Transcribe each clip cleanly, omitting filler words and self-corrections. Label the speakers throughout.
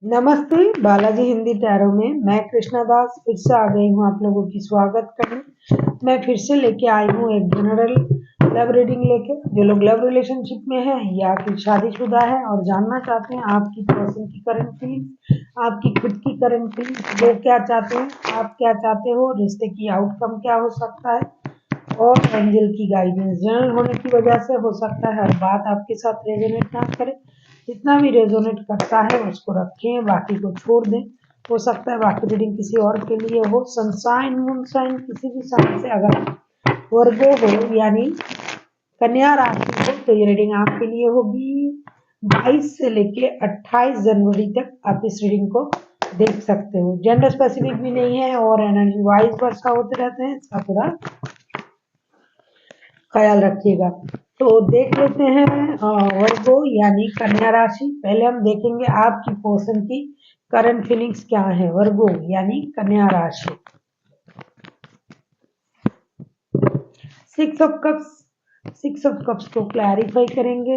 Speaker 1: नमस्ते, बालाजी हिंदी टैरो में मैं कृष्णा दास फिर से आ गई हूँ आप लोगों की स्वागत करने। मैं फिर से लेके आई हूँ एक जनरल लव रीडिंग लेके। जो लोग लव रिलेशनशिप में हैं या फिर शादीशुदा है और जानना चाहते हैं आपकी पर्सन की करंट फीलिंग्स, आपकी खुद की करंट फीलिंग्स, वो क्या चाहते हैं, आप क्या चाहते हो, रिश्ते की आउटकम क्या हो सकता है और एंजल की गाइडेंस जनरल होने की वजह से हो सकता है हर बात आपके साथ रेजोनेट ना करे। जितना भी रेजोनेट करता है उसको रखें, बाकी को छोड़ दें। हो सकता है बाकी रीडिंग किसी और के लिए हो। सनशाइन मूनशाइन किसी भी साइन से अगर वर्गो हो यानी कन्या राशि हो तो ये रीडिंग आपके लिए होगी। 22 से लेके 28 जनवरी तक आप इस रीडिंग को देख सकते हो। जेंडर स्पेसिफिक भी नहीं है और एनर्जी वाइज वर्षा होते रहते हैं, इसका पूरा ख्याल रखिएगा। तो देख लेते हैं वर्गो यानी कन्या राशि। पहले हम देखेंगे आपकी पर्सन की करंट फीलिंग्स क्या है। वर्गो यानी कन्या राशि, 6 ऑफ कप्स को क्लैरिफाई करेंगे।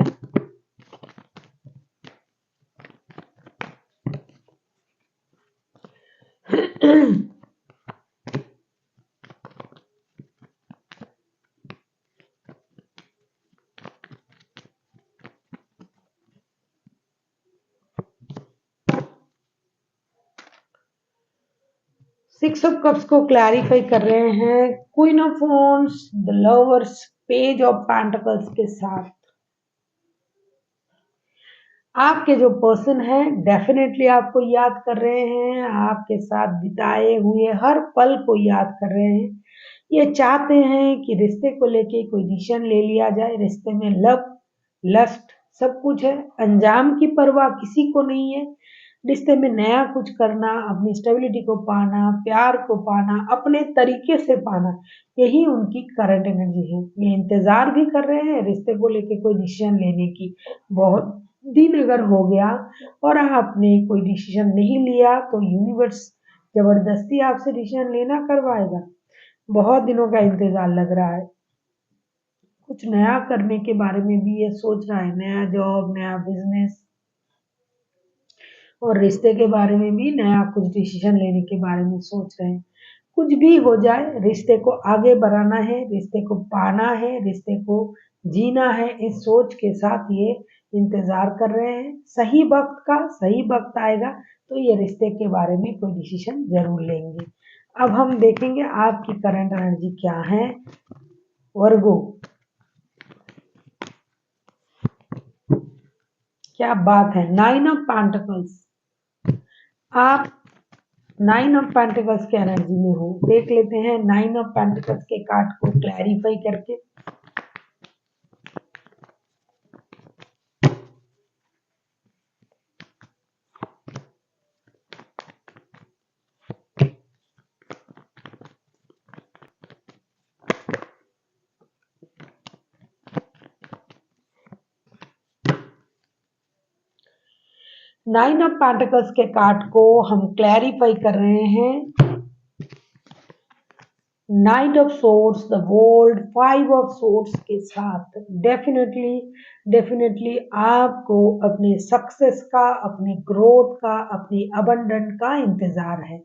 Speaker 1: सिक्स ऑफ कप्स को क्लैरिफाई कर रहे हैं queen of wands, the lovers, page of pentacles के साथ। आपके जो पर्सन है डेफिनेटली आपको याद कर रहे हैं, आपके साथ बिताए हुए हर पल को याद कर रहे हैं। ये चाहते हैं कि रिश्ते को लेके कोई डिसीजन ले लिया जाए। रिश्ते में लव, लस्ट सब कुछ है, अंजाम की परवाह किसी को नहीं है। रिश्ते में नया कुछ करना, अपनी स्टेबिलिटी को पाना, प्यार को पाना, अपने तरीके से पाना, यही उनकी करंट एनर्जी है। ये इंतजार भी कर रहे हैं रिश्ते को लेके कोई डिसीजन लेने की। बहुत दिन अगर हो गया और आपने कोई डिसीजन नहीं लिया तो यूनिवर्स जबरदस्ती आपसे डिसीजन लेना करवाएगा। बहुत दिनों का इंतजार लग रहा है। कुछ नया करने के बारे में भी ये सोच रहा है, नया जॉब, नया बिजनेस, और रिश्ते के बारे में भी नया कुछ डिसीजन लेने के बारे में सोच रहे हैं। कुछ भी हो जाए रिश्ते को आगे बढ़ाना है, रिश्ते को पाना है, रिश्ते को जीना है, इस सोच के साथ ये इंतजार कर रहे हैं। सही वक्त का सही वक्त आएगा तो ये रिश्ते के बारे में कोई डिसीजन जरूर लेंगे। अब हम देखेंगे आपकी करंट एनर्जी क्या है वर्गो। क्या बात है, 9 ऑफ पेंटिकल्स। आप 9 ऑफ पेंटिकल्स के एनर्जी में हो। देख लेते हैं 9 ऑफ पेंटिकल्स के कार्ड को क्लैरिफाई करके। नाइन ऑफ पेंटिकल्स के कार्ड को हम क्लैरिफाई कर रहे हैं। Night of swords, the world, 5 of swords के साथ। डेफिनेटली आपको अपने सक्सेस का, अपने ग्रोथ का, अपनी अबंडेंट का इंतजार है।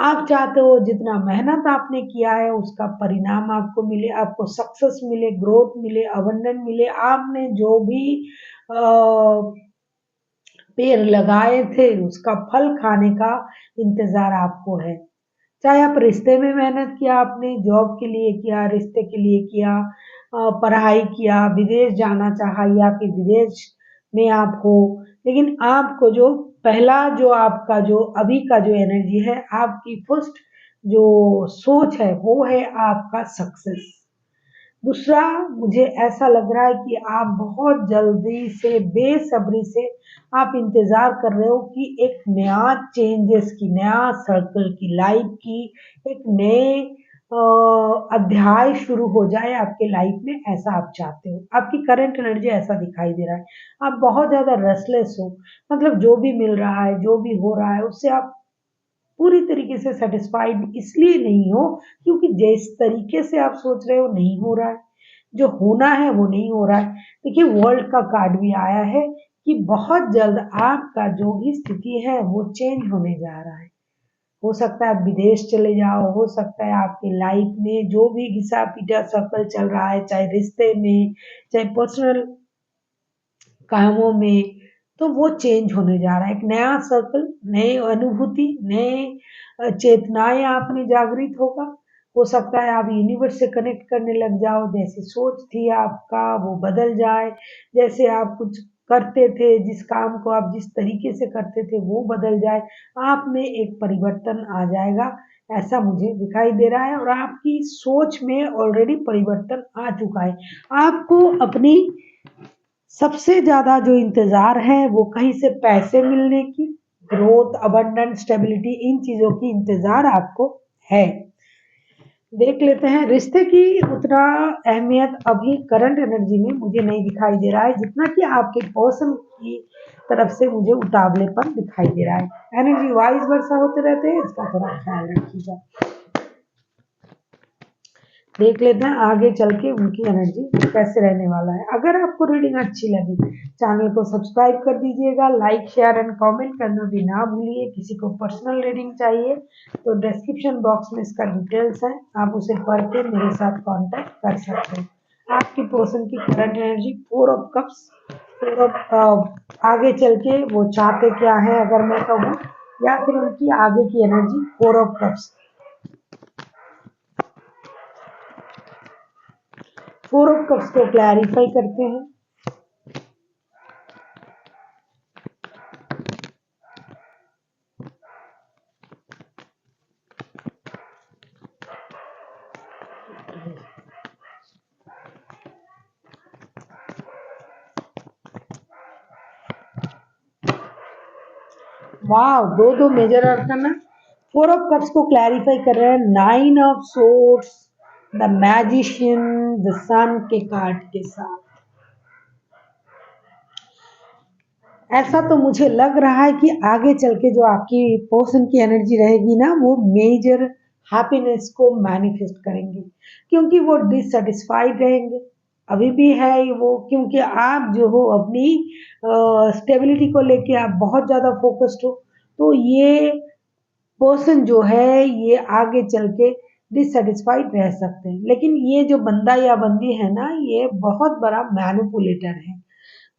Speaker 1: आप चाहते हो जितना मेहनत आपने किया है उसका परिणाम आपको मिले, आपको सक्सेस मिले, ग्रोथ मिले, अबंडेंट मिले। आपने जो भी पेड़ लगाए थे उसका फल खाने का इंतजार आपको है। चाहे आप रिश्ते में मेहनत किया, आपने जॉब के लिए किया, रिश्ते के लिए किया, पढ़ाई किया, विदेश जाना चाहा या फिर विदेश में आप हो, लेकिन आपको जो पहला जो आपका जो अभी का जो एनर्जी है, आपकी फर्स्ट जो सोच है वो है आपका सक्सेस। दूसरा, मुझे ऐसा लग रहा है कि आप बहुत जल्दी से, बेसब्री से आप इंतजार कर रहे हो कि एक नया चेंजेस की, नया सर्कल की, लाइफ की एक नए अध्याय शुरू हो जाए आपके लाइफ में, ऐसा आप चाहते हो। आपकी करंट एनर्जी ऐसा दिखाई दे रहा है। आप बहुत ज्यादा रेस्टलेस हो, मतलब जो भी मिल रहा है, जो भी हो रहा है उससे आप पूरी तरीके से सेटिस्फाइड इसलिए नहीं हो क्योंकि जिस तरीके से आप सोच रहे हो नहीं हो रहा है। जो होना है वो नहीं हो रहा है। देखिए वर्ल्ड का कार्ड भी आया है कि बहुत जल्द आपका जो भी स्थिति है वो चेंज होने जा रहा है। हो सकता है आप विदेश चले जाओ, हो सकता है आपकी लाइफ में जो भी घिसा पीटा सर्कल चल रहा है, चाहे रिश्ते में, चाहे पर्सनल कामों में, तो वो चेंज होने जा रहा है। एक नया सर्कल, नई अनुभूति, नए चेतनाएं आप में जागृत होगा। हो सकता है आप यूनिवर्स से कनेक्ट करने लग जाओ, जैसी सोच थी आपका वो बदल जाए, जैसे आप कुछ करते थे, जिस काम को आप जिस तरीके से करते थे वो बदल जाए, आप में एक परिवर्तन आ जाएगा, ऐसा मुझे दिखाई दे रहा है। और आपकी सोच में ऑलरेडी परिवर्तन आ चुका है। आपको अपनी सबसे ज़्यादा जो इंतज़ार है वो कहीं से पैसे मिलने की, ग्रोथ, अबंडेंस, स्टेबिलिटी, इन चीज़ों की इंतज़ार आपको है। देख लेते हैं रिश्ते की उतना अहमियत अभी करंट एनर्जी में मुझे नहीं दिखाई दे रहा है, जितना कि आपके पर्सन की तरफ से मुझे उतावलेपन दिखाई दे रहा है। एनर्जी वाइज वर्षा होते रहते हैं, इसका थोड़ा ख्याल रखिएगा। देख लेते हैं आगे चल के उनकी एनर्जी कैसे रहने वाला है। अगर आपको रीडिंग अच्छी लगी, चैनल को सब्सक्राइब कर दीजिएगा, लाइक शेयर एंड कमेंट करना भी ना भूलिए। किसी को पर्सनल रीडिंग चाहिए तो डिस्क्रिप्शन बॉक्स में इसका डिटेल्स है, आप उसे पढ़ के मेरे साथ कांटेक्ट कर सकते हैं। आपकी पर्सन की current energy 4 of cups, 4 of आगे चल के वो चाहते क्या है अगर मैं कहूँ, या फिर उनकी आगे की energy 4 of cups. 4 of cups को क्लैरिफाई करते हैं। वाह, दो दो मेजर अर्थना। 4 ऑफ कप्स को क्लैरिफाई कर रहे हैं 9 of swords, the magician, the sun के कार्ड के साथ। ऐसा तो मुझे लग रहा है कि आगे चल के जो आपकी पर्सन की एनर्जी रहेगी ना, वो मेजर हैप्पीनेस को मैनिफेस्ट करेंगे, क्योंकि वो डिससेटिस्फाइड रहेंगे। अभी भी है वो, क्योंकि आप जो हो अपनी स्टेबिलिटी को लेके आप बहुत ज़्यादा फोकस्ड हो, तो ये पर्सन जो है ये आगे चल के डिससेटिस्फाइड रह सकते हैं। लेकिन ये जो बंदा या बंदी है ना, ये बहुत बड़ा मैनिपुलेटर है,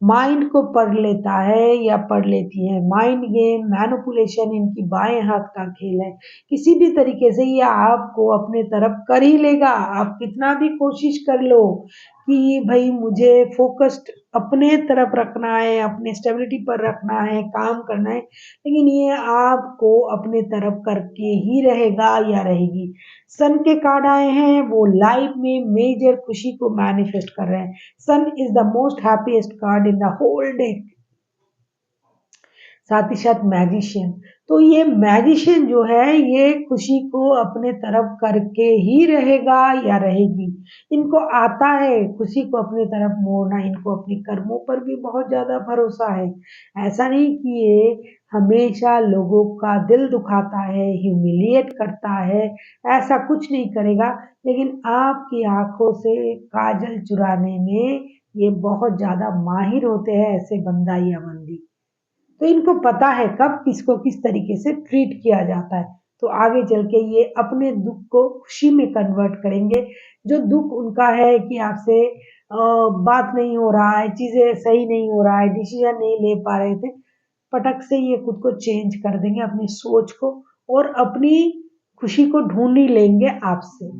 Speaker 1: माइंड को पढ़ लेता है या पढ़ लेती है। माइंड गेम, मैनिपुलेशन इनकी बाएं हाथ का खेल है। किसी भी तरीके से ये आपको अपने तरफ कर ही लेगा। आप कितना भी कोशिश कर लो कि भाई मुझे फोकस्ड अपने तरफ रखना है, अपने स्टेबिलिटी पर रखना है, काम करना है, लेकिन ये आपको अपने तरफ करके ही रहेगा या रहेगी। सन के कार्ड आए हैं, वो लाइफ में मेजर खुशी को मैनिफेस्ट कर रहे हैं। Sun is the most happiest card in the whole deck. साथ ही साथ मैजिशियन, तो ये मैजिशियन जो है ये खुशी को अपने तरफ करके ही रहेगा या रहेगी। इनको आता है खुशी को अपने तरफ मोड़ना, इनको अपने कर्मों पर भी बहुत ज्यादा भरोसा है। ऐसा नहीं कि ये हमेशा लोगों का दिल दुखाता है, ह्यूमिलिएट करता है, ऐसा कुछ नहीं करेगा। लेकिन आपकी आंखों से काजल चुराने में ये बहुत ज्यादा माहिर होते हैं, ऐसे बंदा या बंदी। तो इनको पता है कब किसको किस तरीके से ट्रीट किया जाता है। तो आगे चल के ये अपने दुख को खुशी में कन्वर्ट करेंगे। जो दुख उनका है कि आपसे बात नहीं हो रहा है, चीजें सही नहीं हो रहा है, डिसीजन नहीं ले पा रहे थे, पटक से ये खुद को चेंज कर देंगे, अपनी सोच को, और अपनी खुशी को ढूंढ ही लेंगे आपसे।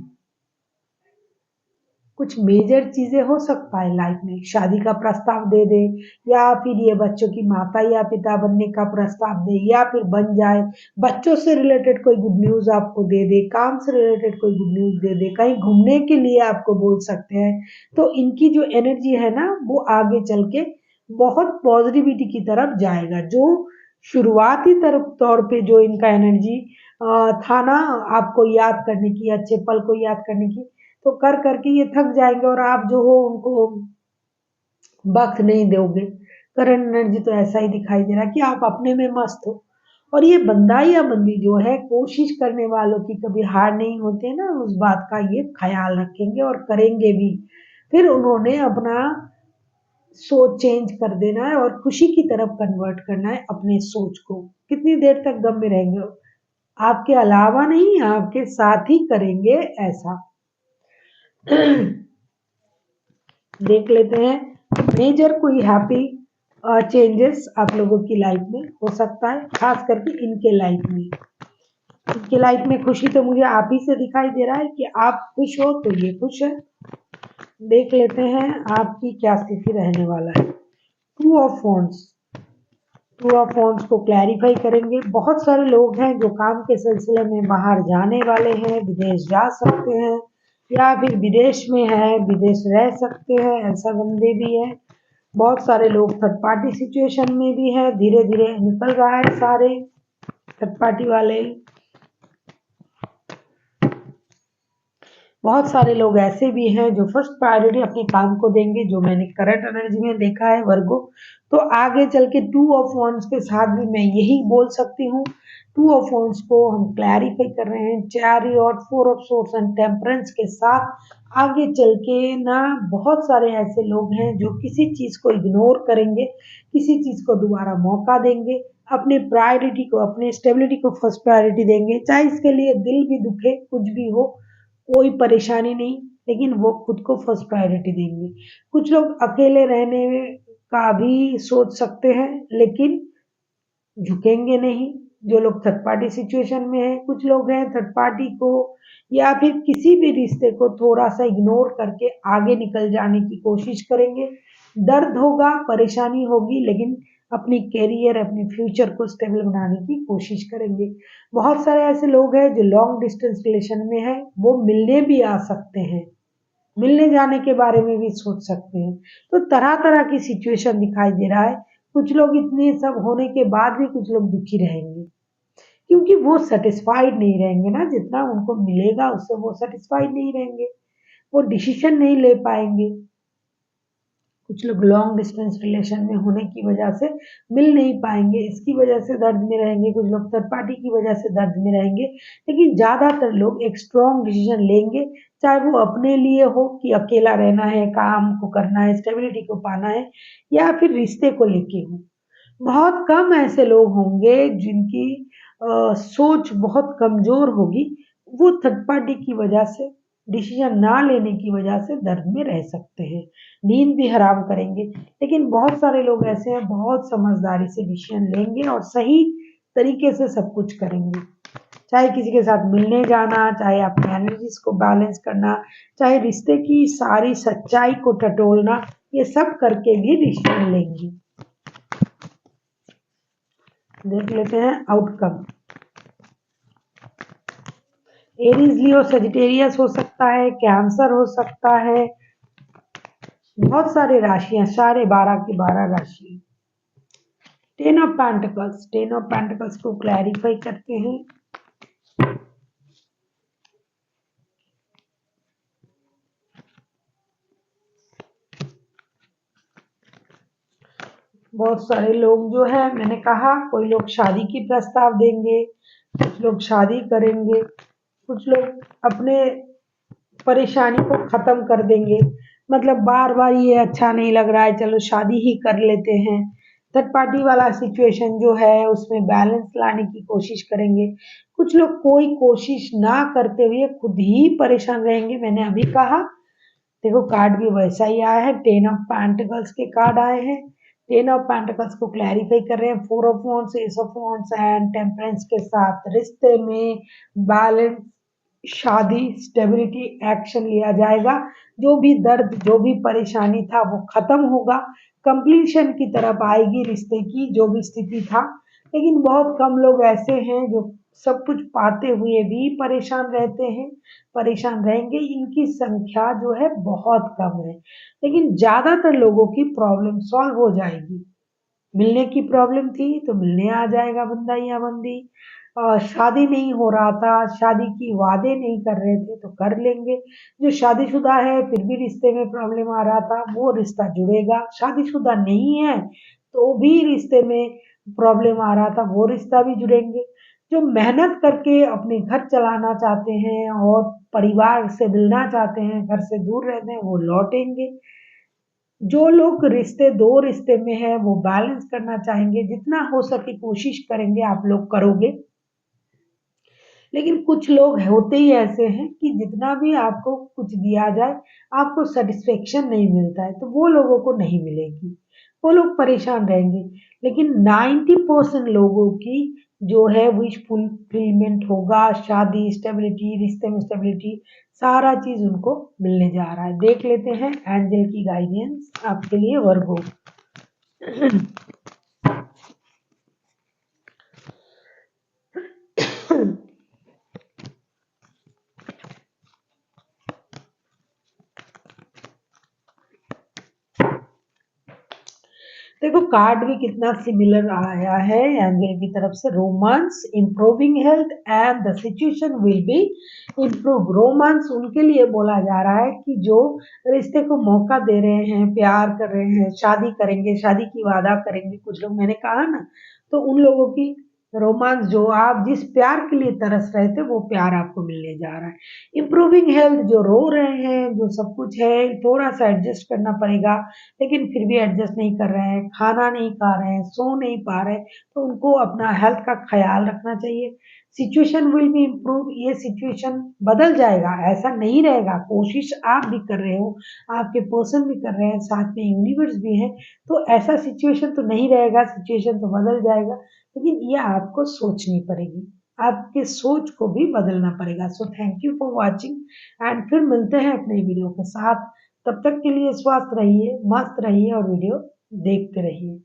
Speaker 1: कुछ मेजर चीजें हो सकता है लाइफ में, शादी का प्रस्ताव दे दे, या फिर ये बच्चों की माता या पिता बनने का प्रस्ताव दे, या फिर बन जाए, बच्चों से रिलेटेड कोई गुड न्यूज आपको दे दे, काम से रिलेटेड कोई गुड न्यूज दे दे, कहीं घूमने के लिए आपको बोल सकते हैं। तो इनकी जो एनर्जी है ना, वो आगे चल के बहुत पॉजिटिविटी की तरफ जाएगा। जो शुरुआती तरफ तौर पे जो इनका एनर्जी था ना, आपको याद करने की, अच्छे पल को याद करने की, तो कर करके ये थक जाएंगे और आप जो हो उनको वक्त नहीं दोगे। करंट एनर्जी तो ऐसा ही दिखाई दे रहा है कि आप अपने में मस्त हो। और ये बंदा या बंदी जो है, कोशिश करने वालों की कभी हार नहीं होते ना, उस बात का ये ख्याल रखेंगे और करेंगे भी। फिर उन्होंने अपना सोच चेंज कर देना है और खुशी की तरफ कन्वर्ट करना है अपने सोच को। कितनी देर तक गम में रहेंगे? आपके अलावा नहीं, आपके साथ ही करेंगे ऐसा। देख लेते हैं मेजर कोई हैप्पी चेंजेस आप लोगों की लाइफ में हो सकता है, खास करके इनके लाइफ में। इनके लाइफ में खुशी तो मुझे आप ही से दिखाई दे रहा है कि आप खुश हो तो ये खुश है। देख लेते हैं आपकी क्या स्थिति रहने वाला है। Two of wands, two of wands को क्लैरिफाई करेंगे। बहुत सारे लोग हैं जो काम के सिलसिले में बाहर जाने वाले हैं, विदेश जा सकते हैं या फिर विदेश में है, विदेश रह सकते हैं, ऐसा बंदे भी है। बहुत सारे लोग थर्ड पार्टी सिचुएशन में भी है, धीरे धीरे निकल रहा है सारे थर्ड पार्टी वाले। बहुत सारे लोग ऐसे भी हैं जो फर्स्ट प्रायोरिटी अपने काम को देंगे, जो मैंने करंट एनर्जी में देखा है वर्गो। तो आगे चल के टू ऑफ वॉन्ड्स के साथ भी मैं यही बोल सकती हूँ। टू ऑफ वॉन्ड्स को हम क्लैरिफाई कर रहे हैं chariot, four of swords and temperance के साथ। आगे चल के ना बहुत सारे ऐसे लोग हैं जो किसी चीज को इग्नोर करेंगे, किसी चीज को दोबारा मौका देंगे, अपने प्रायोरिटी को, अपने स्टेबिलिटी को फर्स्ट प्रायोरिटी देंगे, चाहे इसके लिए दिल भी दुखे, कुछ भी हो, कोई परेशानी नहीं, लेकिन वो खुद को फर्स्ट प्रायोरिटी देंगे। कुछ लोग अकेले रहने का भी सोच सकते हैं, लेकिन झुकेंगे नहीं। जो लोग थर्ड पार्टी सिचुएशन में हैं, कुछ लोग हैं थर्ड पार्टी को या फिर किसी भी रिश्ते को थोड़ा सा इग्नोर करके आगे निकल जाने की कोशिश करेंगे। दर्द होगा, परेशानी होगी, लेकिन अपनी कैरियर, अपने फ्यूचर को स्टेबल बनाने की कोशिश करेंगे। बहुत सारे ऐसे लोग हैं जो लॉन्ग डिस्टेंस रिलेशन में हैं, वो मिलने भी आ सकते हैं, मिलने जाने के बारे में भी सोच सकते हैं। तो तरह तरह की सिचुएशन दिखाई दे रहा है। कुछ लोग इतने सब होने के बाद भी कुछ लोग दुखी रहेंगे, क्योंकि वो सेटिस्फाइड नहीं रहेंगे ना, जितना उनको मिलेगा उससे वो सेटिस्फाइड नहीं रहेंगे, वो डिसीजन नहीं ले पाएंगे। कुछ लोग लॉन्ग डिस्टेंस रिलेशन में होने की वजह से मिल नहीं पाएंगे, इसकी वजह से दर्द में रहेंगे। कुछ लोग थर्ड पार्टी की वजह से दर्द में रहेंगे, लेकिन ज़्यादातर लोग एक स्ट्रॉन्ग डिसीजन लेंगे, चाहे वो अपने लिए हो कि अकेला रहना है, काम को करना है, स्टेबिलिटी को पाना है, या फिर रिश्ते को लेके हो। बहुत कम ऐसे लोग होंगे जिनकी सोच बहुत कमज़ोर होगी, वो थर्ड पार्टी की वजह से, डिसीजन ना लेने की वजह से दर्द में रह सकते हैं, नींद भी हराम करेंगे। लेकिन बहुत सारे लोग ऐसे हैं, बहुत समझदारी से डिसीजन लेंगे और सही तरीके से सब कुछ करेंगे। चाहे किसी के साथ मिलने जाना, चाहे अपनी एनर्जीज को बैलेंस करना, चाहे रिश्ते की सारी सच्चाई को टटोलना, ये सब करके भी डिसीजन लेंगे। देख लेते हैं आउटकम। एरीज, लियो, सेजिटेरियस हो सकता है, कैंसर हो सकता है, बहुत सारे राशियां, सारे 12 की 12 राशि। Ten of pentacles, ten of pentacles को क्लैरिफाई करते हैं। बहुत सारे लोग जो है, मैंने कहा कोई लोग शादी की प्रस्ताव देंगे, कुछ लोग शादी करेंगे, कुछ लोग अपने परेशानी को खत्म कर देंगे। मतलब बार बार ये अच्छा नहीं लग रहा है, चलो शादी ही कर लेते हैं। थर्ड पार्टी वाला सिचुएशन जो है उसमें बैलेंस लाने की कोशिश करेंगे। कुछ लोग कोई कोशिश ना करते हुए खुद ही परेशान रहेंगे। मैंने अभी कहा, देखो कार्ड भी वैसा ही आया है, टेन ऑफ पेंटिकल्स के कार्ड आए हैं। टेन ऑफ पेंटिकल्स को क्लैरिफाई कर रहे हैं, four of wands, S of wands and temperance के साथ। रिश्ते में बैलेंस, शादी, स्टेबिलिटी, एक्शन लिया जाएगा। जो भी दर्द, जो भी परेशानी था वो खत्म होगा, कंप्लीशन की तरफ आएगी रिश्ते की जो भी स्थिति था। लेकिन बहुत कम लोग ऐसे हैं जो सब कुछ पाते हुए भी परेशान रहते हैं, परेशान रहेंगे। इनकी संख्या जो है बहुत कम है, लेकिन ज्यादातर लोगों की प्रॉब्लम सॉल्व हो जाएगी। मिलने की प्रॉब्लम थी तो मिलने आ जाएगा बंदा या बंदी। शादी नहीं हो रहा था, शादी की वादे नहीं कर रहे थे तो कर लेंगे। जो शादीशुदा है फिर भी रिश्ते में प्रॉब्लम आ रहा था, वो रिश्ता जुड़ेगा। शादीशुदा नहीं है तो भी रिश्ते में प्रॉब्लम आ रहा था, वो रिश्ता भी जुड़ेंगे। जो मेहनत करके अपने घर चलाना चाहते हैं और परिवार से मिलना चाहते हैं, घर से दूर रहते हैं, वो लौटेंगे। जो लोग रिश्ते 2 रिश्ते में हैं वो बैलेंस करना चाहेंगे, जितना हो सके कोशिश करेंगे आप लोग करोगे। लेकिन कुछ लोग होते ही ऐसे हैं कि जितना भी आपको कुछ दिया जाए, आपको सैटिस्फैक्शन नहीं मिलता है, तो वो लोगों को नहीं मिलेगी। वो लोग परेशान रहेंगे। लेकिन 90% लोगों की जो है विश फुलफिलमेंट होगा, शादी, स्टेबिलिटी, रिश्ते में स्टेबिलिटी, सारा चीज़ उनको मिलने जा रहा है। देख लेते हैं एंजल की गाइडेंस आपके लिए वर्गो। देखो कार्ड भी कितना सिमिलर आया है एंजल की तरफ से। Romance, improving health and the situation will be improve. Romance उनके लिए बोला जा रहा है कि जो रिश्ते को मौका दे रहे हैं, प्यार कर रहे हैं, शादी करेंगे, शादी की वादा करेंगे कुछ लोग, मैंने कहा ना, तो उन लोगों की रोमांस, जो आप जिस प्यार के लिए तरस रहे थे वो प्यार आपको मिलने जा रहा है। इम्प्रूविंग हेल्थ, जो रो रहे हैं, जो सब कुछ है, थोड़ा सा एडजस्ट करना पड़ेगा, लेकिन फिर भी एडजस्ट नहीं कर रहे हैं, खाना नहीं खा रहे हैं, सो नहीं पा रहे, तो उनको अपना हेल्थ का ख्याल रखना चाहिए। सिचुएशन विल बी इम्प्रूव, ये सिचुएशन बदल जाएगा, ऐसा नहीं रहेगा। कोशिश आप भी कर रहे हो, आपके पर्सन भी कर रहे हैं, साथ में यूनिवर्स भी है, तो ऐसा सिचुएशन तो नहीं रहेगा, सिचुएशन तो बदल जाएगा। लेकिन ये आपको सोचनी पड़ेगी, आपके सोच को भी बदलना पड़ेगा। So thank you for watching and फिर मिलते हैं अपने वीडियो के साथ। तब तक के लिए स्वस्थ रहिए, मस्त रहिए और वीडियो देखते रहिए।